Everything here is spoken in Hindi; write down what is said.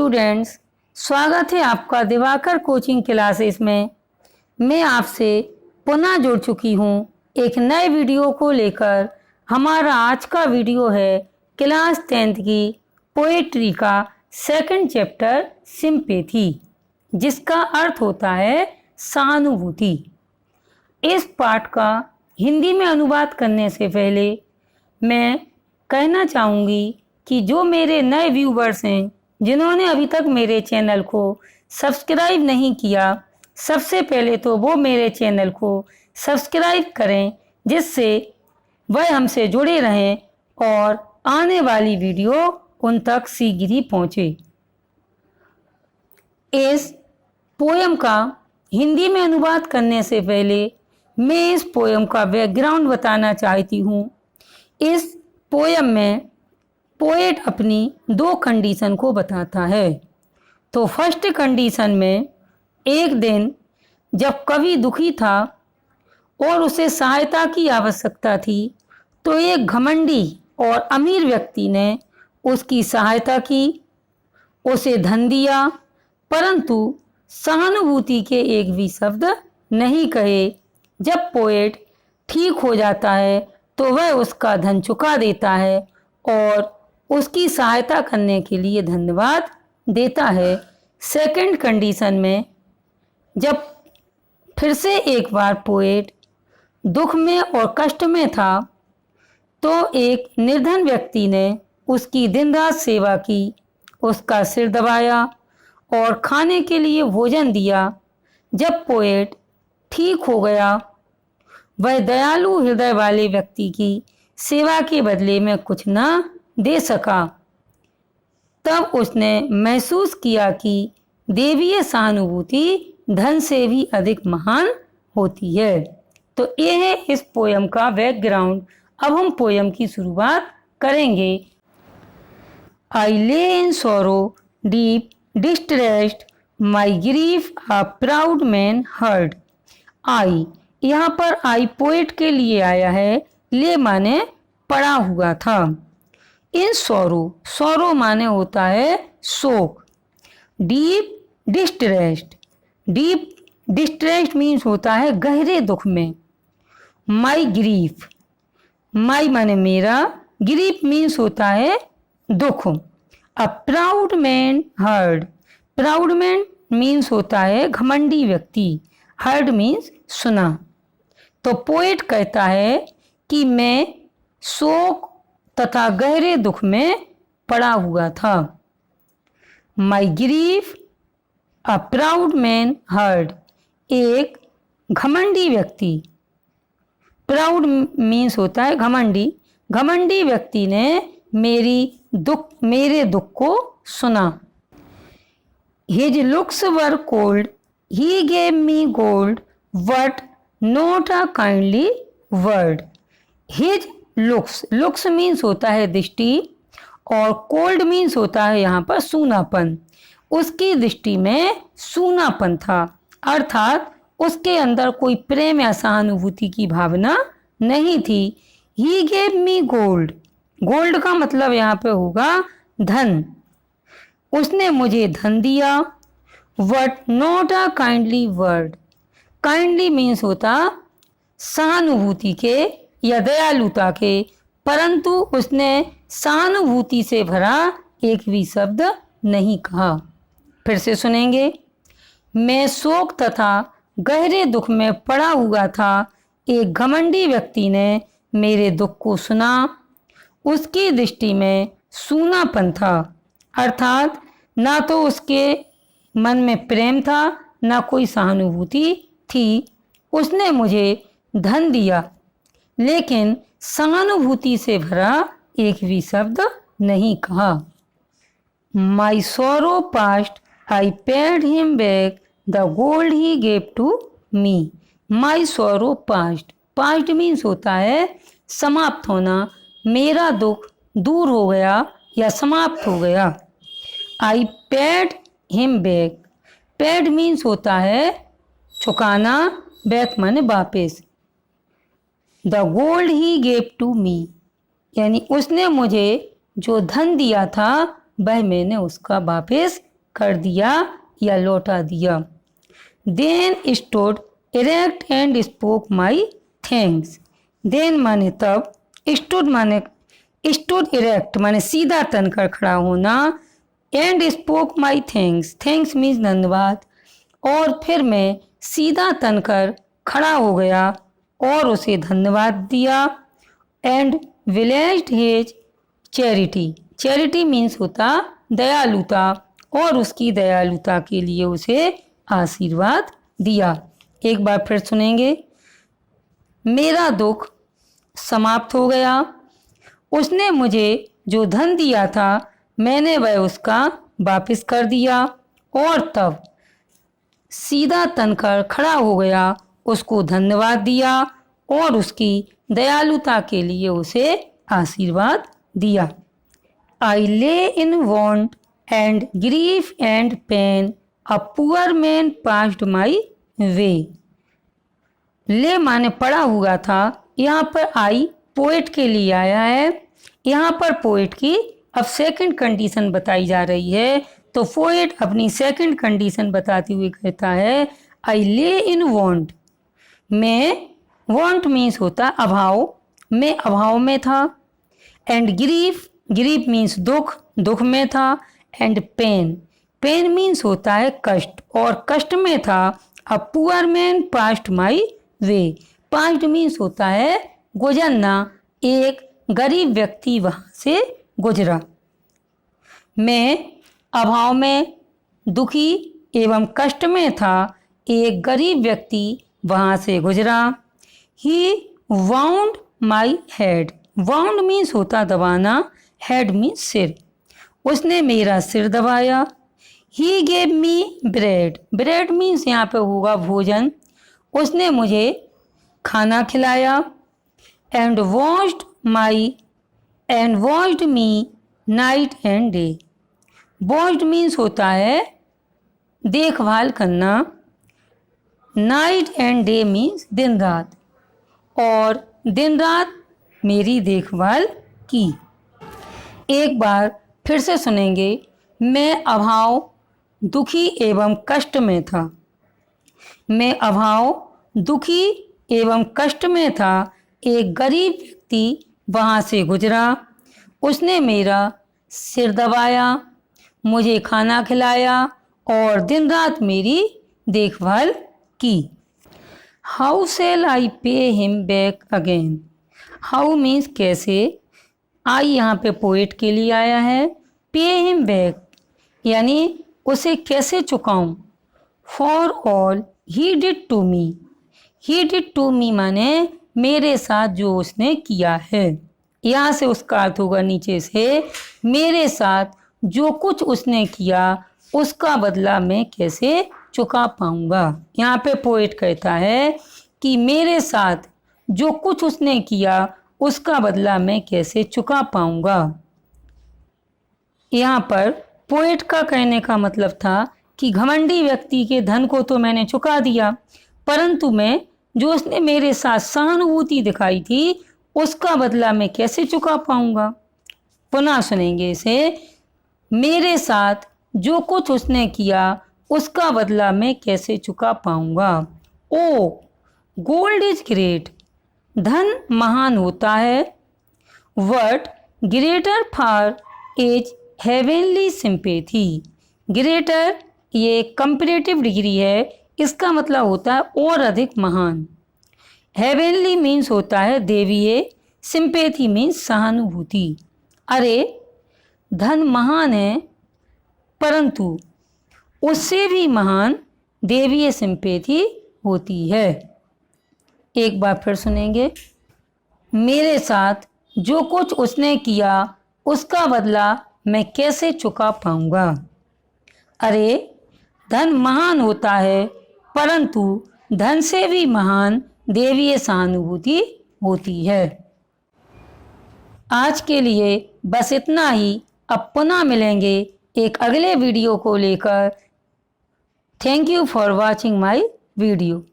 स्टूडेंट्स, स्वागत है आपका दिवाकर कोचिंग क्लासेस में। मैं आपसे पुनः जुड़ चुकी हूँ एक नए वीडियो को लेकर। हमारा आज का वीडियो है क्लास 10th की पोएट्री का सेकंड चैप्टर सिंपैथी, जिसका अर्थ होता है सहानुभूति। इस पाठ का हिंदी में अनुवाद करने से पहले मैं कहना चाहूँगी कि जो मेरे नए व्यूवर्स हैं, जिन्होंने अभी तक मेरे चैनल को सब्सक्राइब नहीं किया, सबसे पहले तो वो मेरे चैनल को सब्सक्राइब करें, जिससे वह हमसे जुड़े रहें और आने वाली वीडियो उन तक शीघ्र ही पहुँचे। इस पोयम का हिंदी में अनुवाद करने से पहले मैं इस पोयम का बैकग्राउंड बताना चाहती हूँ। इस पोयम में पोएट अपनी दो कंडीशन को बताता है। तो फर्स्ट कंडीशन में, एक दिन जब कवि दुखी था और उसे सहायता की आवश्यकता थी, तो एक घमंडी और अमीर व्यक्ति ने उसकी सहायता की, उसे धन दिया, परंतु सहानुभूति के एक भी शब्द नहीं कहे। जब पोएट ठीक हो जाता है तो वह उसका धन चुका देता है और उसकी सहायता करने के लिए धन्यवाद देता है। सेकंड कंडीशन में, जब फिर से एक बार पोएट दुख में और कष्ट में था, तो एक निर्धन व्यक्ति ने उसकी दिन रात सेवा की, उसका सिर दबाया और खाने के लिए भोजन दिया। जब पोएट ठीक हो गया, वह दयालु हृदय वाले व्यक्ति की सेवा के बदले में कुछ न दे सका। तब उसने महसूस किया कि देवीय सहानुभूति धन से भी अधिक महान होती है। तो ये है इस पोयम का बैकग्राउंड। अब हम पोयम की शुरुआत करेंगे। आई lay in sorrow deep distressed, my grief a proud man heard. I, यहाँ पर आई पोएट के लिए आया है। ले माने पड़ा हुआ था। इन सोरो, सोरो माने होता है शोक। Deep distressed, deep distressed means होता है गहरे दुख में। माई ग्रीफ, माई माने मेरा, ग्रीफ मीन्स होता है दुख। अ proud man heard, proud man means होता है घमंडी व्यक्ति, हर्ड मीन्स सुना। तो पोएट कहता है कि मैं शोक तथा गहरे दुख में पड़ा हुआ था। My grief a proud man heard, एक घमंडी व्यक्ति, प्राउड मीन्स होता है घमंडी, घमंडी व्यक्ति ने मेरे दुख को सुना। His looks were cold, he gave me gold, but not a kindly word. His looks, looks means होता है दृष्टि और कोल्ड मीन्स होता है यहाँ पर सूनापन। उसकी दृष्टि में सूनापन था, अर्थात उसके अंदर कोई प्रेम या सहानुभूति की भावना नहीं थी। ही गेव मी गोल्ड, गोल्ड का मतलब यहाँ पे होगा धन। उसने मुझे धन दिया। But not a kindly word, kindly means होता सहानुभूति के या दयालुता के, परंतु उसने सहानुभूति से भरा एक भी शब्द नहीं कहा। फिर से सुनेंगे। मैं शोक तथा गहरे दुख में पड़ा हुआ था। एक घमंडी व्यक्ति ने मेरे दुख को सुना। उसकी दृष्टि में सूनापन था, अर्थात ना तो उसके मन में प्रेम था, ना कोई सहानुभूति थी। उसने मुझे धन दिया, लेकिन सहानुभूति से भरा एक भी शब्द नहीं कहा। My sorrow passed, I paid him back the gold he gave to me. My sorrow passed, past means होता है समाप्त होना। मेरा दुख दूर हो गया या समाप्त हो गया। I paid him back, paid means होता है चुकाना, बैक माने वापस। The gold he gave to me, यानी उसने मुझे जो धन दिया था वह मैंने उसका वापस कर दिया या लौटा दिया। Then stood erect and spoke my thanks. Then माने तब, स्टूड इरेक्ट माने सीधा तनकर खड़ा होना, and spoke my thanks, thanks means धन्यवाद, और फिर मैं सीधा तनकर खड़ा हो गया और उसे धन्यवाद दिया। And vilified his charity, charity means होता दयालुता, और उसकी दयालुता के लिए उसे आशीर्वाद दिया। एक बार फिर सुनेंगे। मेरा दुख समाप्त हो गया, उसने मुझे जो धन दिया था मैंने वह उसका वापस कर दिया, और तब सीधा तनकर खड़ा हो गया, उसको धन्यवाद दिया और उसकी दयालुता के लिए उसे आशीर्वाद दिया। I lay in want and grief and pain, a poor man passed my way. Lay माने पड़ा हुआ था, यहाँ पर आई पोएट के लिए आया है। यहाँ पर पोएट की अब सेकंड कंडीशन बताई जा रही है, तो पोएट अपनी सेकंड कंडीशन बताते हुए कहता है आई ले इन वॉन्ट, मैं, वॉन्ट मीन्स होता अभाव, मैं अभाव में था, एंड ग्रीफ, ग्रीफ मीन्स दुख, दुख में था, एंड पेन, पेन मीन्स होता है कष्ट, और कष्ट में था। अ पुअर मैन पास्ट माई वे, पास्ट मीन्स होता है गुजरना, एक गरीब व्यक्ति वहाँ से गुजरा। मैं अभाव में, दुखी एवं कष्ट में था, एक गरीब व्यक्ति वहाँ से गुजरा। He wound my head, wound means होता दबाना, हेड मीन्स सिर, उसने मेरा सिर दबाया। He gave me bread, bread means यहाँ पे होगा भोजन, उसने मुझे खाना खिलाया। And watched me night and day, watched means होता है देखभाल करना, नाइट एंड डे मीन्स दिन रात, और दिन रात मेरी देखभाल की। एक बार फिर से सुनेंगे। मैं अभाव, दुखी एवं कष्ट में था, मैं अभाव, दुखी एवं कष्ट में था, एक गरीब व्यक्ति वहाँ से गुजरा, उसने मेरा सिर दबाया, मुझे खाना खिलाया और दिन रात मेरी देखभाल की। How shall I pay him back again, how means कैसे, आई यहाँ पे पोएट के लिए आया है, पे हिम बैक यानी उसे कैसे चुकाऊं। For all he did to me, he did to me माने मेरे साथ जो उसने किया है, यहाँ से उसका अर्थ होगा नीचे से, मेरे साथ जो कुछ उसने किया उसका बदला मैं कैसे चुका पाऊंगा। यहाँ पे पोएट कहता है कि मेरे साथ जो कुछ उसने किया उसका बदला मैं कैसे चुका पाऊंगा। यहाँ पर पोएट का कहने का मतलब था कि घमंडी व्यक्ति के धन को तो मैंने चुका दिया, परंतु मैं जो उसने मेरे साथ सहानुभूति दिखाई थी उसका बदला मैं कैसे चुका पाऊंगा। पुनः सुनेंगे इसे। मेरे साथ जो कुछ उसने किया उसका बदला मैं कैसे चुका पाऊंगा। ओ गोल्ड इज ग्रेट, धन महान होता है। Word greater for is heavenly sympathy, greater ये कंपैरेटिव डिग्री है, इसका मतलब होता है और अधिक महान। हेवेनली मीन्स होता है देवीय, सिंपैथी मीन्स सहानुभूति। अरे धन महान है परंतु उससे भी महान देवीय सिंपैथी होती है। एक बार फिर सुनेंगे। मेरे साथ जो कुछ उसने किया उसका बदला मैं कैसे चुका पाऊंगा। अरे धन महान होता है परंतु धन से भी महान देवीय सहानुभूति होती है। आज के लिए बस इतना ही। अब पुनः मिलेंगे एक अगले वीडियो को लेकर। Thank you for watching my video.